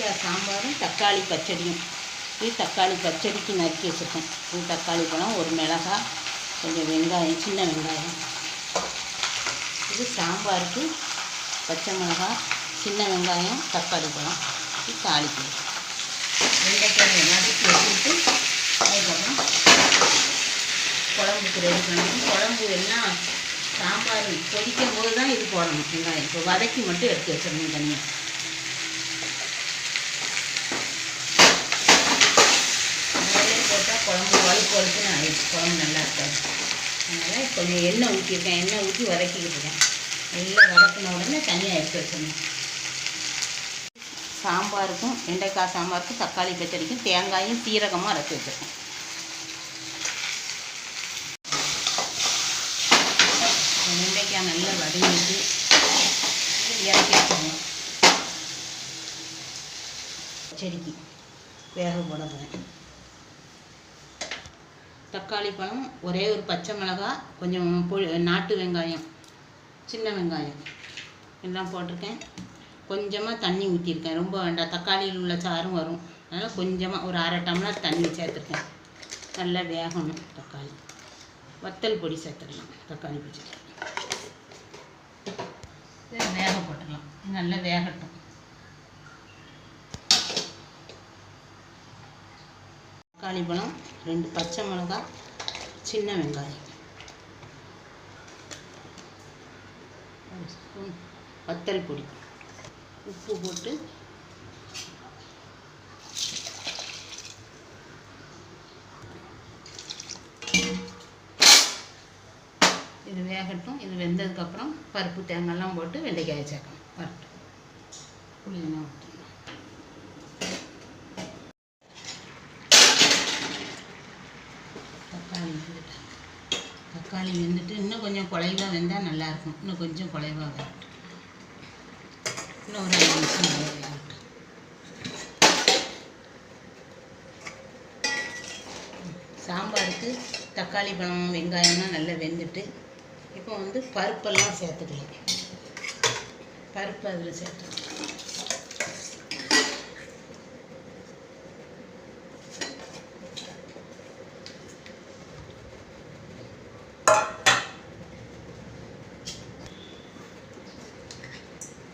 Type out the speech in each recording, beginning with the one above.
வெண்டைக்காய் சாம்பாரும் தக்காளி பச்சடியும். இது தக்காளி பச்சடிக்கு நறுக்கி வச்சுருக்கேன். இது தக்காளி பழம், ஒரு மிளகாய், கொஞ்சம் வெங்காயம், சின்ன வெங்காயம். இது சாம்பாருக்கு பச்சை மிளகாய், சின்ன வெங்காயம், தக்காளி பழம். இது தாளிக்கணும். வெண்டைக்காய் எல்லாத்தையும் வச்சுட்டு அதுக்கப்புறம் குழம்புக்கு ரெடி பண்ணணும். குழம்பு எல்லாம் சாம்பார் கொதிக்கும் போது தான் இது போடணும். வெங்காயம் இப்போ வதக்கி மட்டும் எடுத்து வச்சிடணும் தனியாக. முதல்ல போட்டால் குழம்பு வழுக்குன்னு ஆயிடுச்சு, குழம்பு நல்லா இருக்காது. அதனால் கொஞ்சம் எண்ணெய் ஊற்றிருக்கேன். எண்ணெய் ஊற்றி வதக்கிக்கிட்டு இருக்கேன். எல்லாம் வதக்கின உடனே தனியாக எடுத்து வச்சிடணும். சாம்பாருக்கும் வெண்டைக்காய் சாம்பாருக்கும் தக்காளி பச்சடிக்கும் தேங்காயும் சீரகமாக அரைச்சி வச்சுருக்கேன். வெண்டைக்காய் நல்லா வதங்கிட்டு இறக்கி வச்சுக்கணும். பச்சடிக்கு வேக போடுறேன். தக்காளி பழம், ஒரே ஒரு பச்சை மிளகாய், கொஞ்சம் நாட்டு வெங்காயம், சின்ன வெங்காயம் எல்லாம் போட்டிருக்கேன். கொஞ்சமாக தண்ணி ஊற்றிருக்கேன். ரொம்ப வேண்டாம், தக்காளியில் உள்ள சாரும் வரும். அதனால் கொஞ்சமாக ஒரு 1/2 டம்ளர் தண்ணி சேர்த்துருக்கேன். நல்லா வேகணும் தக்காளி. வத்தல் பொடி சேர்த்துடலாம். தக்காளி பச்சடி வேக போட்டுடலாம். நல்லா வேகட்டும். தக்காளி பழம், 2 பச்சை மிளகாய், சின்ன வெங்காயம், 1 ஸ்பூன் வத்தல் பொடி, உப்பு போட்டு இது வேகட்டும். இது வெந்ததுக்கப்புறம் பருப்பு தேங்காய்லாம் போட்டு வெண்டைக்காயை சேர்க்கணும். வரட்டும். புளியெல்லாம் ஊற்றிடலாம். தக்காளி வெந்துட்டு இன்னும் கொஞ்சம் குழைவாக வெந்தால் நல்லாயிருக்கும். இன்னும் கொஞ்சம் குழைவாக வேகட்டும். இன்னும் ஒரு 5 நிமிஷம் நல்லா வேகட்டும். சாம்பாருக்கு தக்காளி பழம் வெங்காயம்லாம் நல்லா வெந்துட்டு இப்போ பருப்பெல்லாம் சேர்த்துக்கலாம். பருப்பு அதில் சேர்த்துக்கலாம்.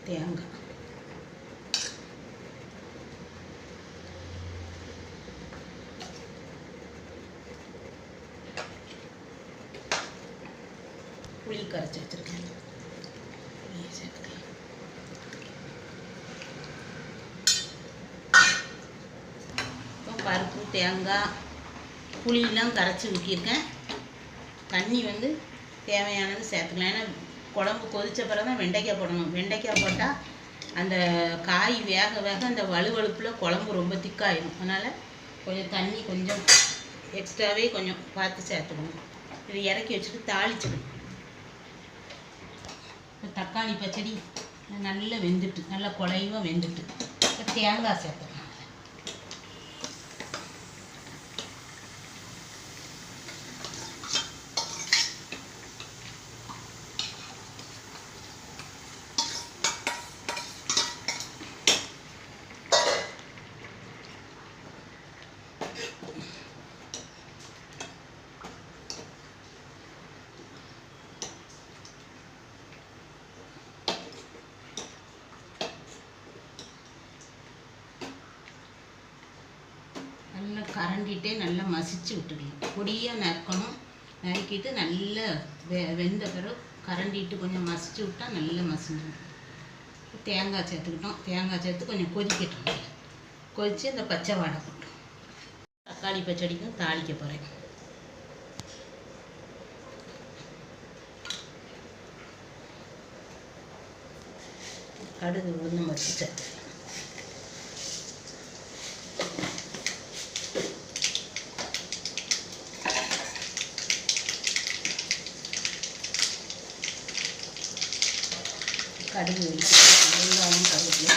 தேங்காய், புளி கரைச்சி வச்சுருக்கேன். புளியை சேர்த்துக்கலாம். இப்போ பருப்பு தேங்காய் புளியெல்லாம் கரைச்சி ஊற்றியிருக்கேன். தண்ணி தேவையானது சேர்த்துக்கலாம். ஏன்னா குழம்பு கொதித்த பிறகு தான் வெண்டைக்காய் போடணும். வெண்டைக்காய் போட்டால் அந்த காய் வேக வேக அந்த வலுவழுப்பில் குழம்பு ரொம்ப திக்காயிடும். அதனால் கொஞ்சம் தண்ணி கொஞ்சம் எக்ஸ்ட்ராவே கொஞ்சம் பார்த்து சேர்த்துக்கணும். இதை இறக்கி வச்சுட்டு தாளிச்சிடணும். தக்காளி பச்சடி நல்லா வெந்துட்டு, நல்லா குழைவாக வெந்துட்டு தேங்காய் சேர்த்துக்கணும். கரண்டிகிட்டே நல்லா மசிச்சு விட்டுக்கலாம். பொடியாக நறுக்கணும். நறுக்கிட்டு நல்லா வெந்த பிறகு கரண்டிட்டு கொஞ்சம் மசிச்சு விட்டால் நல்லா மசிஞ்சிடும். தேங்காய் சேர்த்துக்கிட்டோம். தேங்காய் சேர்த்து கொஞ்சம் கொதிக்கட்டும். கொதித்து இந்த பச்சை வாடை போட்டோம். தக்காளி பச்சடிக்கும் தாளிக்க போகிறேன். கடுகு உளுந்தம் பருப்பு சேர்த்து கடுகு வெங்காயம் கருவேப்பிலை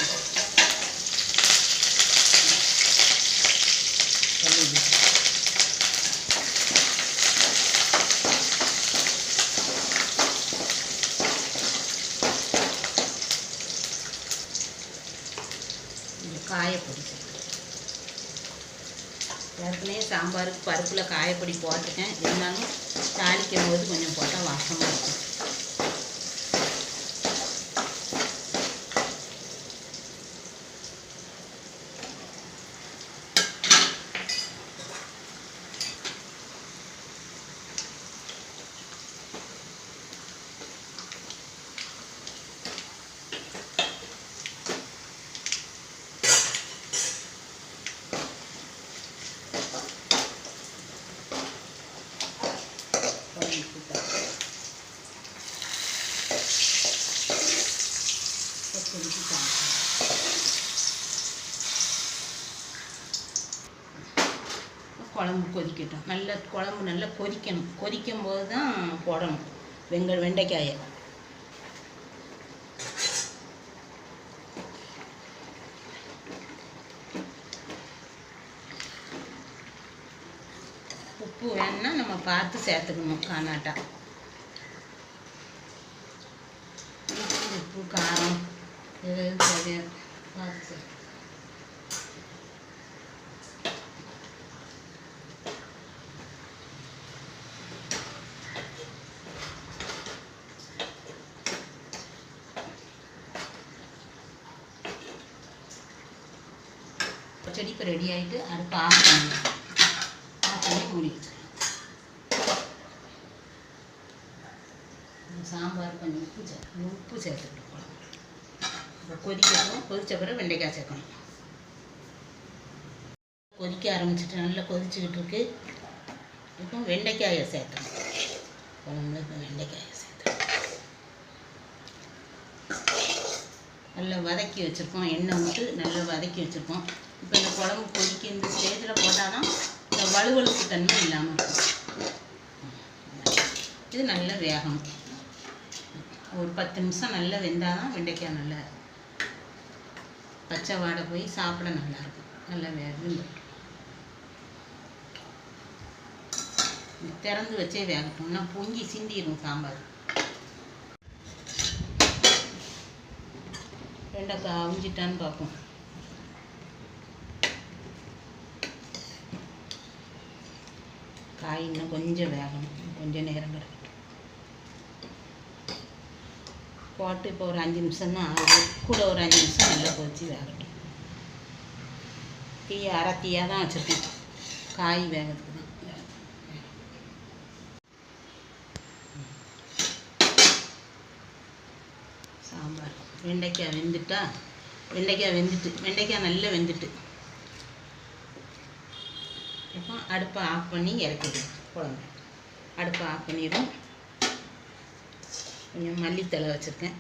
காயப்பொடி ஏற்கனவே சாம்பாருக்கு பருப்பில் காயப்பொடி போட்டுருக்கேன். இருந்தாலும் தாளிக்கும் போது கொஞ்சம் போட்டால் வாசமாக இருக்கும். குழம்பு கொதிக்கட்டும். குழம்பு நல்லா கொதிக்கணும். கொதிக்கும் போது தான் போடணும் வெண்டைக்காயை. உப்பு வேணும்னா நம்ம பார்த்து சேர்த்துக்கணும். காணாட்டா உப்பு காரம் சரியாக பார்த்து பச்சடி இப்போ ரெடி ஆகிட்டு அடுப்பு ஆஃப் பண்ணி மூடி சாம்பார் கொஞ்சம் உப்பு சேர்த்துக்கிட்டு குழம்பு இப்போ கொதிக்கணும். கொதித்த பிறகு வெண்டைக்காய் சேர்க்கணும். கொதிக்க ஆரம்பிச்சிட்டு நல்லா கொதிச்சுக்கிட்டு இருக்கு. இப்போ வெண்டைக்காயை சேர்க்கணும். குழம்புல இப்போ வெண்டைக்காயை சேர்த்துக்கணும். நல்லா வதக்கி வச்சுருக்கோம். எண்ணெய் விட்டு நல்லா வதக்கி வச்சுருக்கோம். இப்போ இந்த குழம்பு கொதிக்க இந்த ஸ்டேஜில் போட்டால் தான் இந்த வலுவலுப்பு தன்மை இல்லாமல் இருக்கும். இது நல்லா வேகணும். ஒரு 10 நிமிஷம் நல்லா வெந்தால் தான் வெண்டைக்காய் நல்லா பச்சை வாடை போய் சாப்பிட நல்லாயிருக்கும். நல்லா வேகும். திறந்து வச்சே வேகட்டும்னா பொங்கி சிந்திடும் சாம்பார். வெண்டைக்காய் அவிஞ்சிட்டான்னு பார்ப்போம். காய் இன்னும் கொஞ்சம் வேகணும். கொஞ்சம் நேரம் கிடக்கும் போட்டு இப்போ ஒரு 5 நிமிஷம் தான் ஆகுது. கூட ஒரு 5 நிமிஷம் நல்லா கொதிச்சு வேகட்டும். தீயை அரை தீயாக தான் வச்சுருக்கேன். காய் வேகிறதுக்கு தான். சாம்பார் வெண்டைக்காய் வெந்துட்டா வெண்டைக்காய் நல்லா வெந்துட்டு இப்போ அடுப்பை ஆஃப் பண்ணி இறக்கிடும். குழம்பு அடுப்பை ஆஃப் பண்ணிடும். கொஞ்சம் மல்லித்தழை வச்சுருக்கேன்.